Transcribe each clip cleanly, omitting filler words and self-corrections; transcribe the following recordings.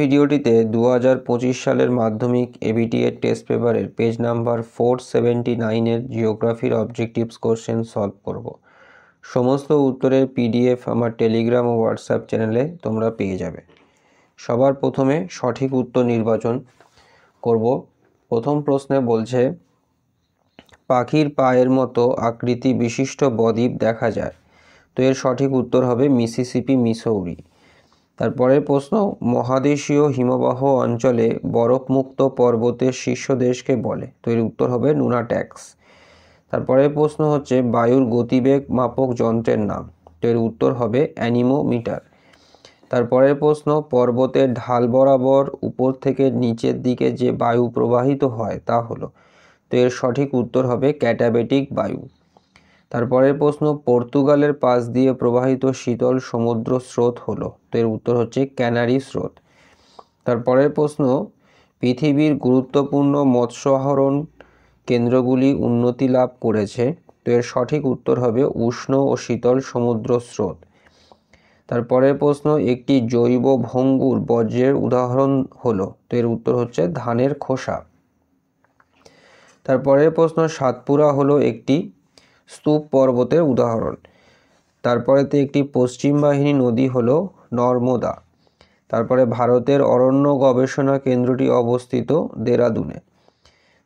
ভিডিওটিতে 2025 সালের মাধ্যমিক এবিটি এর টেস্ট পেপারের পেজ নাম্বার 479 এর জিওগ্রাফির অবজেক্টিভস কোশ্চেন সলভ করব। সমস্ত উত্তরের পিডিএফ আমার টেলিগ্রাম ও হোয়াটসঅ্যাপ চ্যানেলে তোমরা পেয়ে যাবে। সবার প্রথমে সঠিক উত্তর নির্বাচন করব। প্রথম প্রশ্নে বলছে, পাখির পায়ের মতো আকৃতি বিশিষ্ট বদ্বীপ দেখা যায়। তো এর সঠিক উত্তর হবে মিসিসিপি, মিসৌরি। তারপরের প্রশ্ন, মহাদেশীয় হিমবাহ অঞ্চলে বরফমুক্ত পর্বতের শীর্ষ দেশকে বলে। তো এর উত্তর হবে নুনাট্যাক্স। তারপরের প্রশ্ন হচ্ছে, বায়ুর গতিবেগ মাপক যন্ত্রের নাম। তো এর উত্তর হবে অ্যানিমোমিটার। তারপরের প্রশ্ন, পর্বতের ঢাল বরাবর উপর থেকে নিচের দিকে যে বায়ু প্রবাহিত হয় তা হলো। তো এর সঠিক উত্তর হবে ক্যাটাবেটিক বায়ু। তারপরের প্রশ্ন, পর্তুগালের পাশ দিয়ে প্রবাহিত শীতল সমুদ্র স্রোত হলো। তো এর উত্তর হচ্ছে ক্যানারি স্রোত। তারপরের প্রশ্ন, পৃথিবীর গুরুত্বপূর্ণ মৎস্য আহরণ কেন্দ্রগুলি উন্নতি লাভ করেছে। তো এর সঠিক উত্তর হবে উষ্ণ ও শীতল সমুদ্র স্রোত। তারপরের প্রশ্ন, একটি জৈব ভঙ্গুর বর্জ্যের উদাহরণ হলো। তো এর উত্তর হচ্ছে ধানের খোসা। তারপরের প্রশ্ন, সাতপুরা হলো একটি স্তূপ পর্বতের উদাহরণ। তারপরেতে একটি পশ্চিম বাহিনী নদী হলো নর্মদা। তারপরে ভারতের অরণ্য গবেষণা কেন্দ্রটি অবস্থিত দেরাদুনে।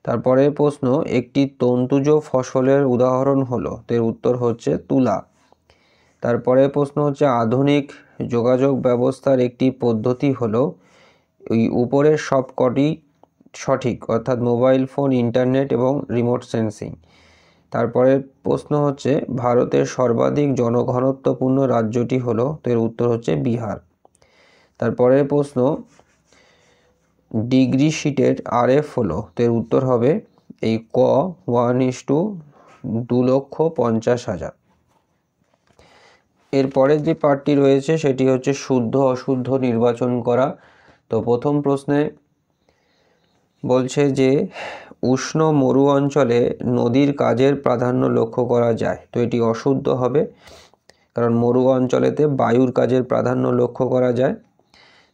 তারপরে প্রশ্ন, একটি তন্তুজ ফসলের উদাহরণ হলো। এর উত্তর হচ্ছে তুলা। তারপরে প্রশ্ন হচ্ছে, আধুনিক যোগাযোগ ব্যবস্থার একটি পদ্ধতি হলো, ওই উপরের সবকটি সঠিক, অর্থাৎ মোবাইল ফোন, ইন্টারনেট এবং রিমোট সেন্সিং। তারপরে প্রশ্ন হচ্ছে, ভারতের সর্বাধিক জনঘনত্বপূর্ণ রাজ্যটি হলো। তো এর উত্তর হচ্ছে বিহার। তারপরের প্রশ্ন, ডিগ্রি শিটের আরএফ হলো। তো এর উত্তর হবে এই ক 1:2,50,000। এরপরের যে পার্টটি রয়েছে সেটি হচ্ছে শুদ্ধ অশুদ্ধ নির্বাচন করা। তো প্রথম প্রশ্নে বলছে যে উষ্ণ মরু অঞ্চলে নদীর কাজের প্রাধান্য লক্ষ্য করা যায়। তো এটি অশুদ্ধ হবে, কারণ মরু অঞ্চলেতে বায়ুর কাজের প্রাধান্য লক্ষ্য করা যায়।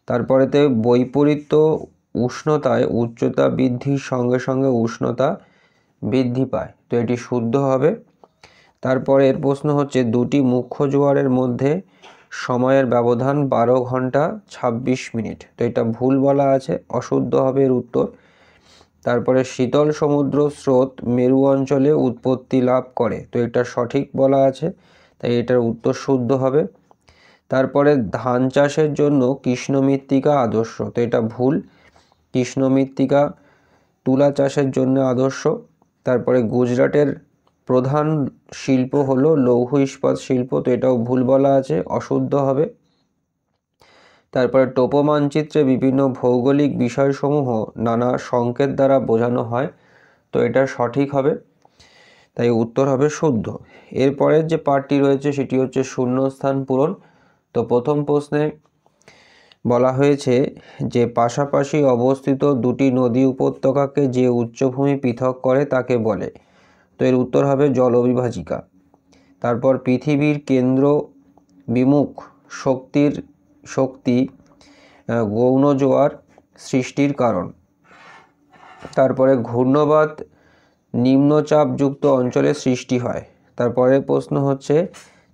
তারপরেতে বৈপরীত্য উষ্ণতায় উচ্চতা বৃদ্ধির সঙ্গে সঙ্গে উষ্ণতা বৃদ্ধি পায়। তো এটি শুদ্ধ হবে। তারপরের প্রশ্ন হচ্ছে, দুটি মুখ্য জোয়ারের মধ্যে সময়ের ব্যবধান 12 ঘন্টা 26 মিনিট। তো এটা ভুল বলা আছে, অশুদ্ধ হবে এর উত্তর। তারপরে শীতল সমুদ্র স্রোত মেরু অঞ্চলে উৎপত্তি লাভ করে। তো এটা সঠিক বলা আছে, তাই এটার উত্তর শুদ্ধ হবে। তারপরে ধান চাষের জন্য কৃষ্ণ মৃত্তিকা আদর্শ। তো এটা ভুল, কৃষ্ণ মৃত্তিকা তুলা চাষের জন্য আদর্শ। তারপরে গুজরাটের প্রধান শিল্প হলো লৌহ ইস্পাত শিল্প। তো এটাও ভুল বলা আছে, অশুদ্ধ হবে। তারপরে টোপো মানচিত্রে বিভিন্ন ভৌগোলিক বিষয়সমূহ নানা সংকেত দ্বারা বোঝানো হয়। তো এটা সঠিক হবে, তাই উত্তর হবে শুদ্ধ। এরপরের যে পার্টটি রয়েছে সেটি হচ্ছে শূন্যস্থান পূরণ। তো প্রথম প্রশ্নে বলা হয়েছে যে পাশাপাশি অবস্থিত দুটি নদী উপত্যকাকে যে উচ্চভূমি পৃথক করে তাকে বলে। তো এর উত্তর হবে জলবিভাজিকা। তারপর পৃথিবীর কেন্দ্র বিমুখ শক্তি গৌণ জোয়ার সৃষ্টির কারণ। তারপরে ঘূর্ণবাত নিম্নচাপযুক্ত অঞ্চলে সৃষ্টি হয়। তারপরে প্রশ্ন হচ্ছে,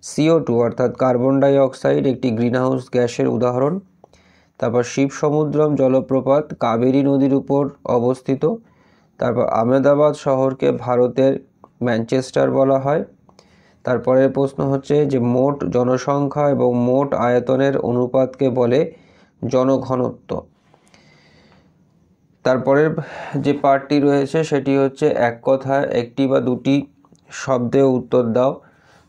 CO2 অর্থাৎ কার্বন ডাই অক্সাইড একটি গ্রিনহাউস গ্যাসের উদাহরণ। তারপর শিবসমুদ্রম জলপ্রপাত কাবেরী নদীর উপর অবস্থিত। তারপর আহমেদাবাদ শহরকে ভারতের ম্যানচেস্টার বলা হয়। তারপরের প্রশ্ন হচ্ছে যে মোট জনসংখ্যা এবং মোট আয়তনের অনুপাতকে বলে জনঘনত্ব। তারপরের যে পার্টটি রয়েছে সেটি হচ্ছে এক কথায় একটি বা দুটি শব্দে উত্তর দাও।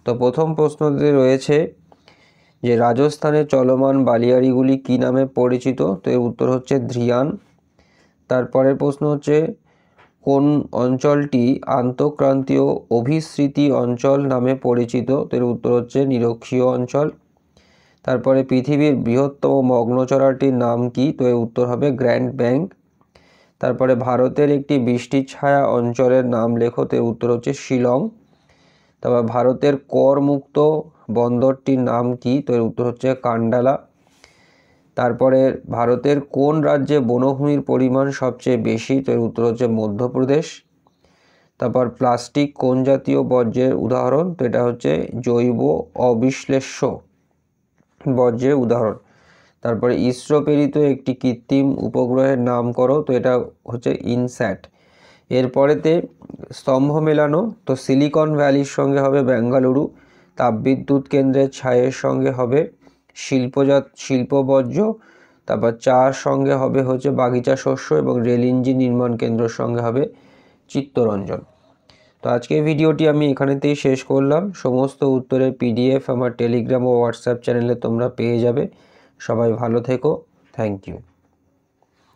তো প্রথম প্রশ্নতে রয়েছে যে রাজস্থানের চলমান বালিয়াড়িগুলি কী নামে পরিচিত। তো এর উত্তর হচ্ছে ধ্রিয়ান। তারপরের প্রশ্ন হচ্ছে, কোন অঞ্চলটি আন্তঃক্রান্তীয় অভিস্মৃতি অঞ্চল নামে পরিচিত। তো এর উত্তর হচ্ছে নিরক্ষীয় অঞ্চল। তারপরে পৃথিবীর বৃহত্তম মগ্নচড়াটির নাম কি। তো এর উত্তর হবে গ্র্যান্ড ব্যাংক। তারপরে ভারতের একটি বৃষ্টির ছায়া অঞ্চলের নাম লেখো। তো এর উত্তর হচ্ছে শিলং। তারপর ভারতের করমুক্ত বন্দরটির নাম কি। তো এর উত্তর হচ্ছে কান্ডালা। তারপরে ভারতের কোন রাজ্যে বনভূমির পরিমাণ সবচেয়ে বেশি? তো এর উত্তর হচ্ছে মধ্যপ্রদেশ। তারপর প্লাস্টিক কোন জাতীয় বর্জ্যের উদাহরণ? তো এটা হচ্ছে জৈব অবিশ্লেষ্য বর্জ্যের উদাহরণ। তারপরে ইসরো প্রেরিত একটি কৃত্রিম উপগ্রহের নাম করো। তো এটা হচ্ছে ইনস্যাট। এরপরেতে স্তম্ভ মেলানো, তো সিলিকন ভ্যালির সঙ্গে হবে বেঙ্গালুরু। তাপবিদ্যুৎ কেন্দ্রের ছায়ের সঙ্গে হবে শিল্প বর্জ্য। তারপর চার সঙ্গে হবে হচ্ছে বাগিচা শস্য, এবং রেল ইঞ্জিন নির্মাণ কেন্দ্রের সঙ্গে হবে চিত্তরঞ্জন। তো আজকের ভিডিওটি আমি এখানেতেই শেষ করলাম। সমস্ত উত্তরের PDF আমার টেলিগ্রাম ও হোয়াটসঅ্যাপ চ্যানেলে তোমরা পেয়ে যাবে। সবাই ভালো থেকো। Thank you.